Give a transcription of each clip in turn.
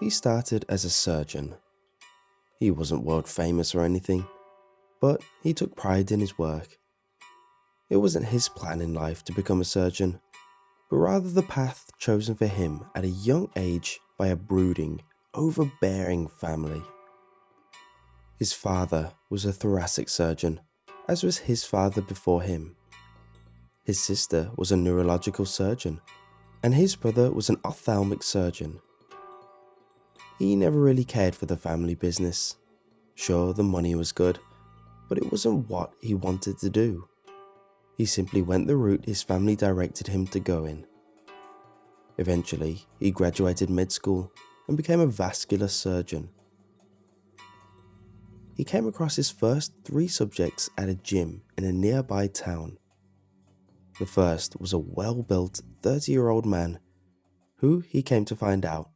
He started as a surgeon. He wasn't world famous or anything, but he took pride in his work. It wasn't his plan in life to become a surgeon, but rather the path chosen for him at a young age by a brooding, overbearing family. His father was a thoracic surgeon, as was his father before him. His sister was a neurological surgeon, and his brother was an ophthalmic surgeon. He never really cared for the family business. Sure, the money was good, but it wasn't what he wanted to do. He simply went the route his family directed him to go in. Eventually, he graduated med school and became a vascular surgeon. He came across his first 3 subjects at a gym in a nearby town. The first was a well-built 30-year-old man who, he came to find out,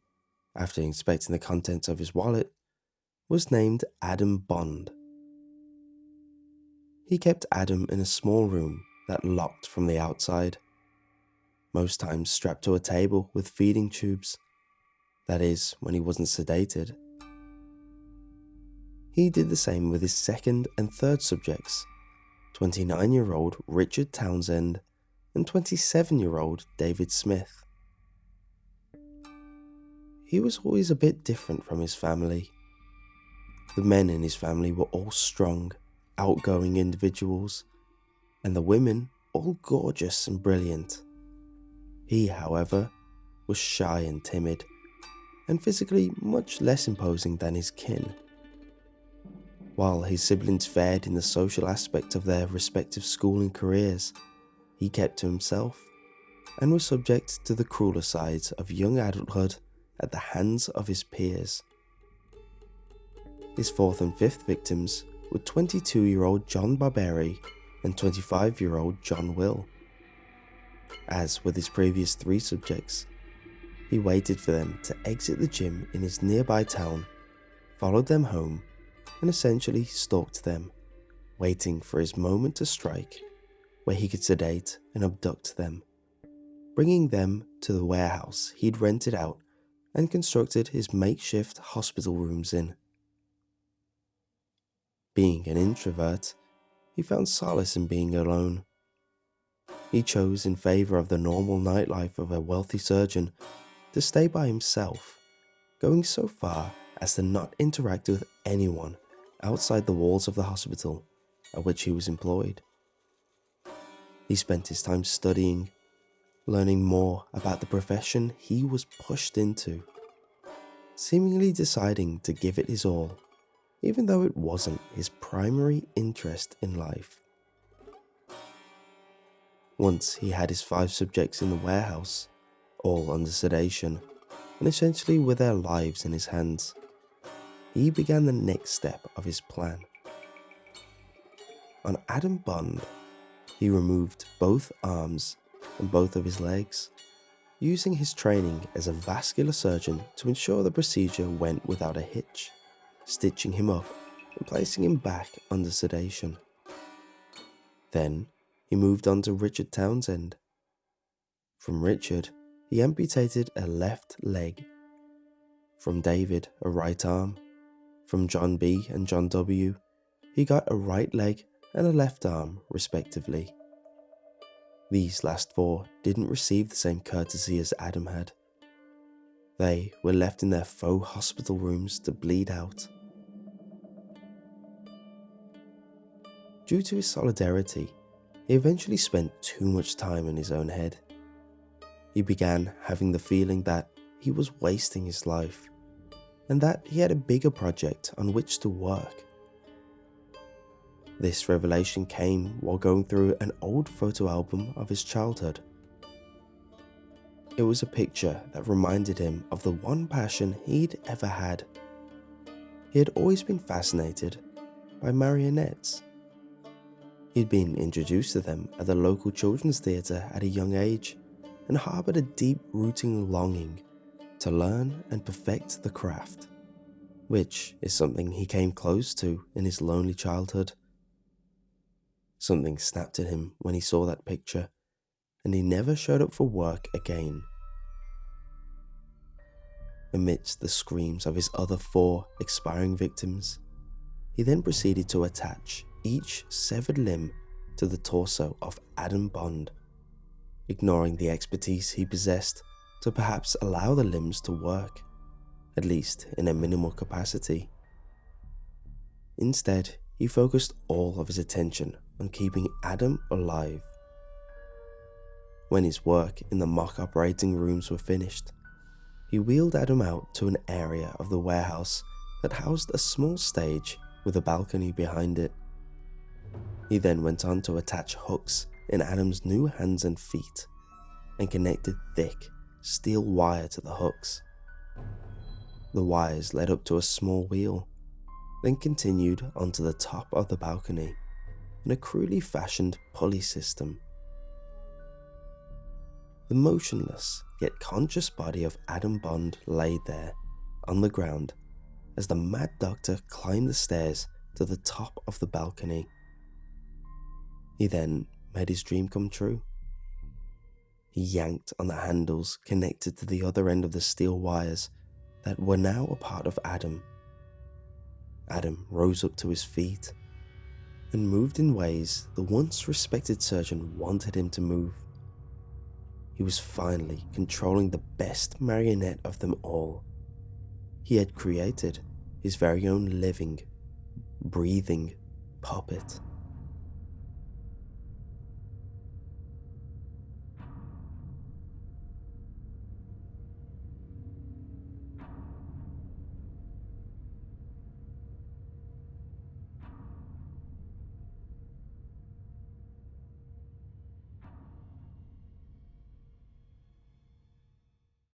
after inspecting the contents of his wallet, was named Adam Bond. He kept Adam in a small room that locked from the outside, most times strapped to a table with feeding tubes. That is, when he wasn't sedated. He did the same with his second and third subjects, 29-year-old Richard Townsend and 27-year-old David Smith. He was always a bit different from his family. The men in his family were all strong, outgoing individuals, and the women all gorgeous and brilliant. He, however, was shy and timid, and physically much less imposing than his kin. While his siblings fared in the social aspect of their respective schooling careers, he kept to himself, and was subject to the crueler sides of young adulthood at the hands of his peers. His fourth and fifth victims were 22-year-old John Barberi and 25-year-old John Will. As with his previous 3 subjects, he waited for them to exit the gym in his nearby town, followed them home, and essentially stalked them, waiting for his moment to strike, where he could sedate and abduct them, bringing them to the warehouse he'd rented out and constructed his makeshift hospital rooms in. Being an introvert, he found solace in being alone. He chose, in favor of the normal nightlife of a wealthy surgeon, to stay by himself, going so far as to not interact with anyone outside the walls of the hospital at which he was employed. He spent his time studying, learning more about the profession he was pushed into, seemingly deciding to give it his all, even though it wasn't his primary interest in life. Once he had his 5 subjects in the warehouse, all under sedation, and essentially with their lives in his hands, he began the next step of his plan. On Adam Bond, he removed both arms and both of his legs, using his training as a vascular surgeon to ensure the procedure went without a hitch, stitching him up and placing him back under sedation. Then he moved on to Richard Townsend. From Richard, he amputated a left leg. From David, a right arm. From John B and John W, he got a right leg and a left arm, respectively. These last 4 didn't receive the same courtesy as Adam had. They were left in their faux hospital rooms to bleed out. Due to his solidarity, he eventually spent too much time in his own head. He began having the feeling that he was wasting his life, and that he had a bigger project on which to work. This revelation came while going through an old photo album of his childhood. It was a picture that reminded him of the one passion he'd ever had. He had always been fascinated by marionettes. He'd been introduced to them at the local children's theatre at a young age and harboured a deep-rooting longing to learn and perfect the craft, which is something he came close to in his lonely childhood. Something snapped at him when he saw that picture, and he never showed up for work again. amidst the screams of his other 4 expiring victims. He then proceeded to attach each severed limb to the torso of Adam Bond, ignoring the expertise he possessed to perhaps allow the limbs to work, at least in a minimal capacity. Instead, he focused all of his attention on keeping Adam alive. When his work in the mock operating rooms were finished, he wheeled Adam out to an area of the warehouse that housed a small stage with a balcony behind it. He then went on to attach hooks in Adam's new hands and feet and connected thick steel wire to the hooks. The wires led up to a small wheel, then continued onto the top of the balcony in a crudely fashioned pulley system. The motionless yet conscious body of Adam Bond lay there on the ground as the mad doctor climbed the stairs to the top of the balcony. He then made his dream come true. He yanked on the handles connected to the other end of the steel wires that were now a part of Adam. Adam rose up to his feet and moved in ways the once respected surgeon wanted him to move. He was finally controlling the best marionette of them all. He had created his very own living, breathing puppet.